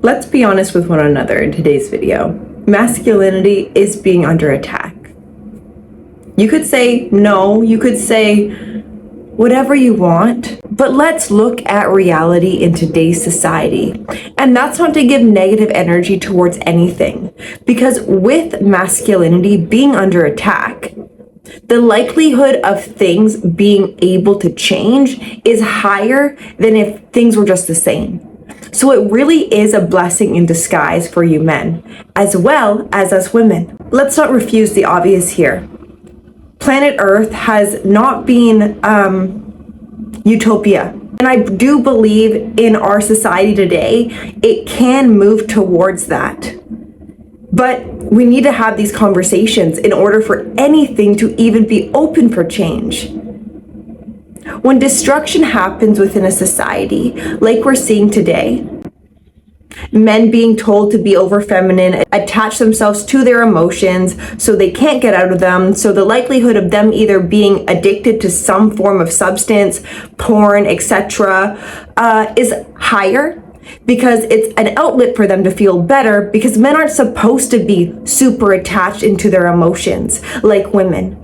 Let's be honest with one another in today's video. Masculinity is being under attack. You could say no, you could say whatever you want, but let's look at reality in today's society. And that's not to give negative energy towards anything, because with masculinity being under attack, the likelihood of things being able to change is higher than if things were just the same. So it really is a blessing in disguise for you men, as well as us women. Let's not refuse the obvious here. Planet Earth has not been utopia. And I do believe in our society today, it can move towards that. But we need to have these conversations in order for anything to even be open for change. When destruction happens within a society, like we're seeing today, men being told to be over feminine, attach themselves to their emotions so they can't get out of them, so the likelihood of them either being addicted to some form of substance, porn, etc., is higher, because it's an outlet for them to feel better, because men aren't supposed to be super attached into their emotions like women.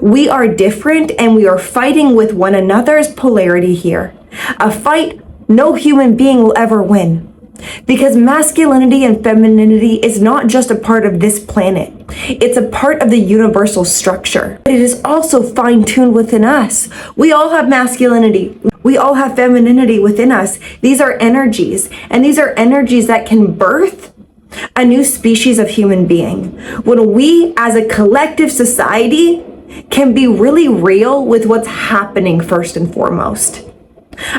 We are different, and we are fighting with one another's polarity here. A fight no human being will ever win. Because masculinity and femininity is not just a part of this planet. It's a part of the universal structure. It is also fine-tuned within us. We all have masculinity. We all have femininity within us. These are energies, and these are energies that can birth a new species of human being. When we, as a collective society, can be really real with what's happening first and foremost.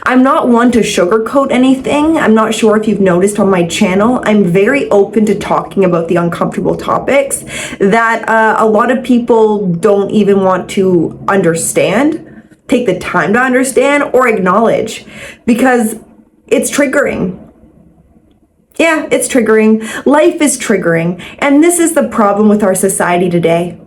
I'm not one to sugarcoat anything. I'm not sure if you've noticed on my channel, I'm very open to talking about the uncomfortable topics that a lot of people don't even want to understand, take the time to understand, or acknowledge, because it's triggering. Yeah, it's triggering. Life is triggering. And this is the problem with our society today.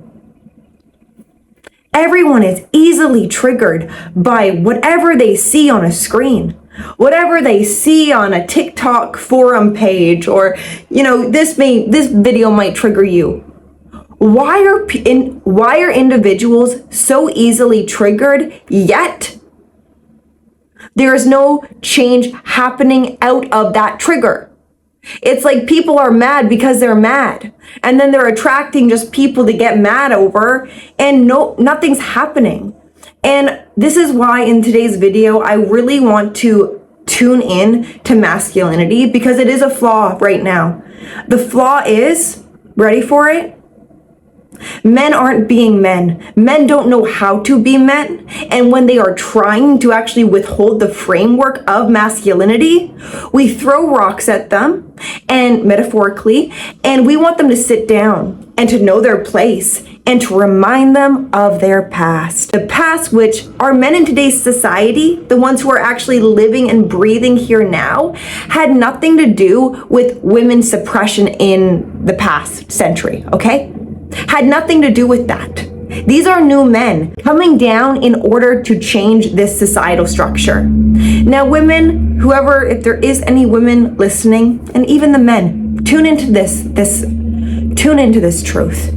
Everyone is easily triggered by whatever they see on a screen, whatever they see on a TikTok forum page, or, this video might trigger you. Why are individuals so easily triggered, yet there is no change happening out of that trigger? It's like people are mad because they're mad, and then they're attracting just people to get mad over, and nothing's happening. And this is why in today's video, I really want to tune in to masculinity, because it is a flaw right now. The flaw is, ready for it? Men aren't being men. Men don't know how to be men. And when they are trying to actually withhold the framework of masculinity, we throw rocks at them, and metaphorically, and we want them to sit down and to know their place and to remind them of their past. The past, which our men in today's society, the ones who are actually living and breathing here now, had nothing to do with women's suppression in the past century, okay? Had nothing to do with that. These are new men coming down in order to change this societal structure. Now, women, whoever, if there is any women listening, and even the men, tune into this truth.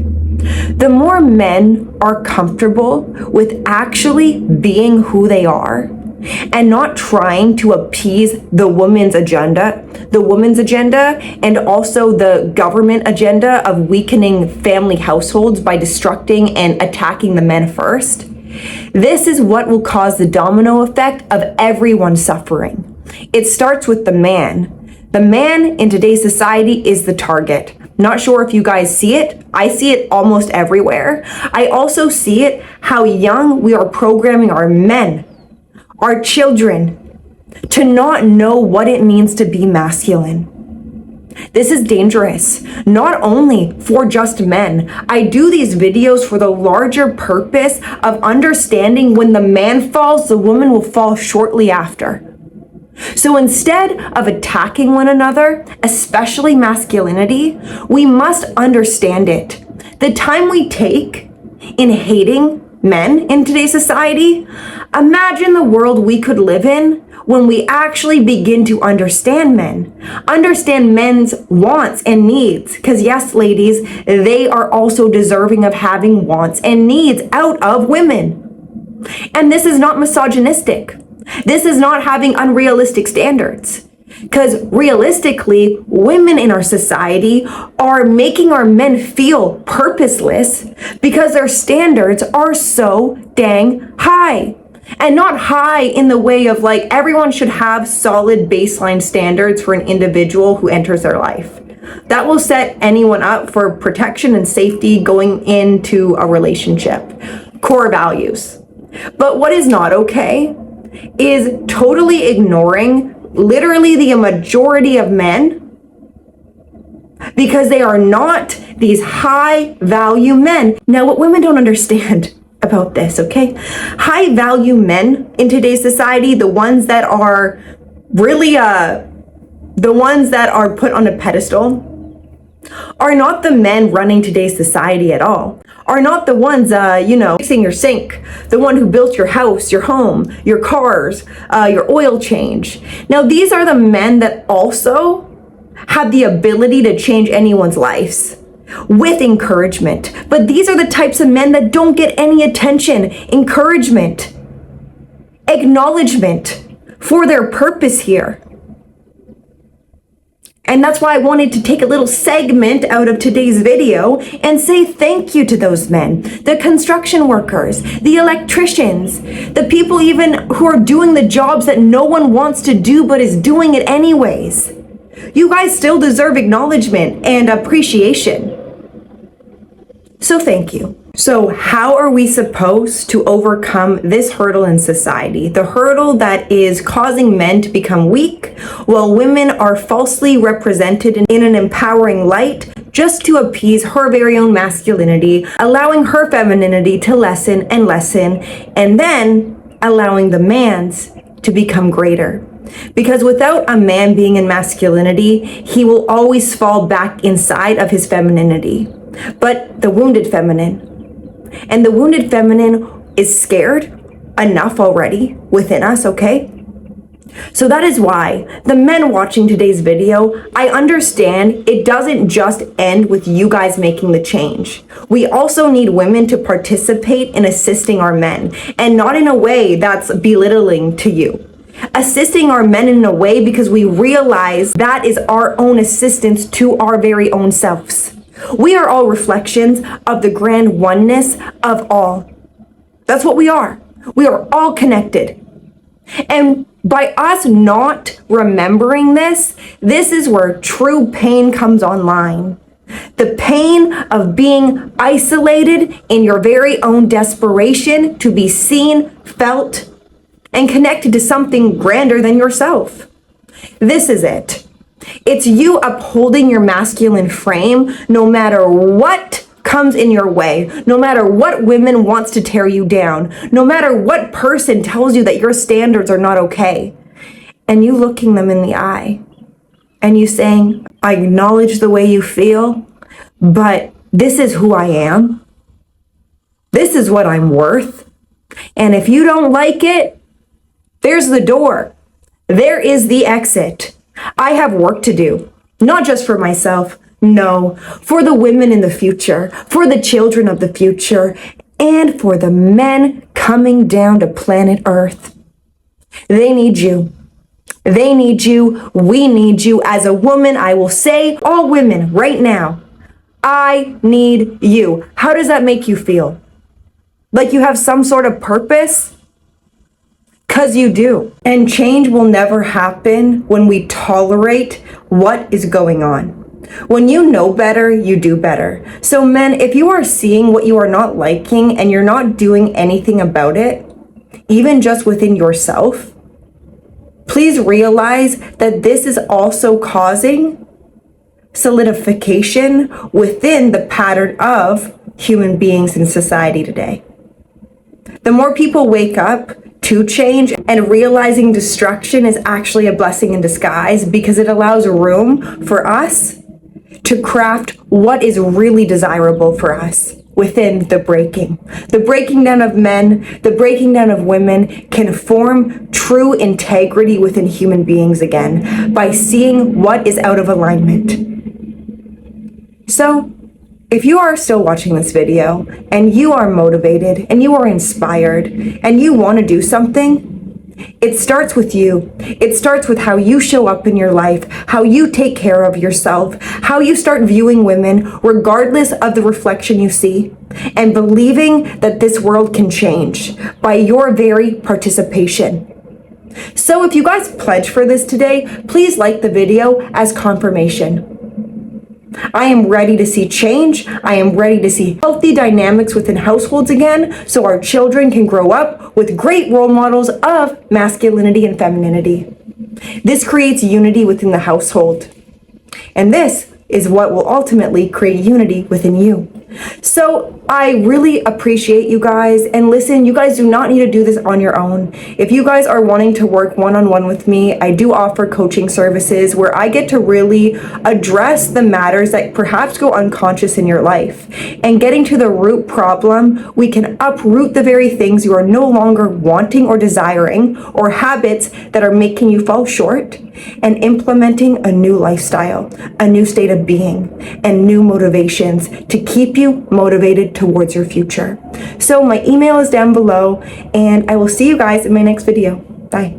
The more men are comfortable with actually being who they are, and not trying to appease the woman's agenda, and also the government agenda of weakening family households by destructing and attacking the men first. This is what will cause the domino effect of everyone suffering. It starts with the man. The man in today's society is the target. Not sure if you guys see it. I see it almost everywhere. I also see it how young we are programming our men, our children, to not know what it means to be masculine. This is dangerous, not only for just men. I do these videos for the larger purpose of understanding when the man falls, the woman will fall shortly after. So instead of attacking one another, especially masculinity, we must understand it. The time we take in hating men in today's society, imagine the world we could live in when we actually begin to understand men, understand men's wants and needs. Because yes, ladies, they are also deserving of having wants and needs out of women. And this is not misogynistic. This is not having unrealistic standards. Because realistically, women in our society are making our men feel purposeless because their standards are so dang high. And not high in the way of like everyone should have solid baseline standards for an individual who enters their life. That will set anyone up for protection and safety going into a relationship. Core values. But what is not okay is totally ignoring literally the majority of men because they are not these high value men. Now, what women don't understand about this, okay? High value men in today's society, the ones that are really the ones that are put on a pedestal, are not the men running today's society at all. Are not the ones, fixing your sink, the one who built your house, your home, your cars, your oil change. Now, these are the men that also have the ability to change anyone's lives with encouragement. But these are the types of men that don't get any attention, encouragement, acknowledgement for their purpose here. And that's why I wanted to take a little segment out of today's video and say thank you to those men, the construction workers, the electricians, the people even who are doing the jobs that no one wants to do but is doing it anyways. You guys still deserve acknowledgement and appreciation. So thank you. So how are we supposed to overcome this hurdle in society? The hurdle that is causing men to become weak while women are falsely represented in an empowering light just to appease her very own masculinity, allowing her femininity to lessen, and then allowing the man's to become greater. Because without a man being in masculinity, he will always fall back inside of his femininity. But the wounded feminine, and the wounded feminine is scared enough already within us, okay? So that is why the men watching today's video, I understand it doesn't just end with you guys making the change. We also need women to participate in assisting our men, and not in a way that's belittling to you. Assisting our men in a way because we realize that is our own assistance to our very own selves. We are all reflections of the grand oneness of all. That's what we are. We are all connected. And by us not remembering this, this is where true pain comes online. The pain of being isolated in your very own desperation to be seen, felt, and connected to something grander than yourself. This is it. It's you upholding your masculine frame no matter what comes in your way, no matter what women wants to tear you down, no matter what person tells you that your standards are not okay. And you looking them in the eye and you saying, I acknowledge the way you feel, but this is who I am. This is what I'm worth. And if you don't like it, there's the door. There is the exit. I have work to do, not just for myself, no, for the women in the future, for the children of the future, and for the men coming down to planet Earth. They need you. They need you. We need you. As a woman, I will say, all women right now, I need you. How does that make you feel? Like you have some sort of purpose? Because you do. And change will never happen when we tolerate what is going on. When you know better, you do better. So men, if you are seeing what you are not liking and you're not doing anything about it, even just within yourself, please realize that this is also causing solidification within the pattern of human beings in society today. The more people wake up to change and realizing destruction is actually a blessing in disguise because it allows room for us to craft what is really desirable for us, within the breaking. The breaking down of men, the breaking down of women can form true integrity within human beings again by seeing what is out of alignment. So, if you are still watching this video and you are motivated and you are inspired and you want to do something, it starts with you. It starts with how you show up in your life, how you take care of yourself, how you start viewing women regardless of the reflection you see, and believing that this world can change by your very participation. So if you guys pledge for this today, please like the video as confirmation. I am ready to see change. I am ready to see healthy dynamics within households again, so our children can grow up with great role models of masculinity and femininity. This creates unity within the household. And this is what will ultimately create unity within you. So I really appreciate you guys, and listen, you guys do not need to do this on your own. If you guys are wanting to work one-on-one with me, I do offer coaching services where I get to really address the matters that perhaps go unconscious in your life. And getting to the root problem, we can uproot the very things you are no longer wanting or desiring, or habits that are making you fall short, and implementing a new lifestyle, a new state of being, and new motivations to keep you motivated towards your future. So my email is down below, and I will see you guys in my next video. Bye.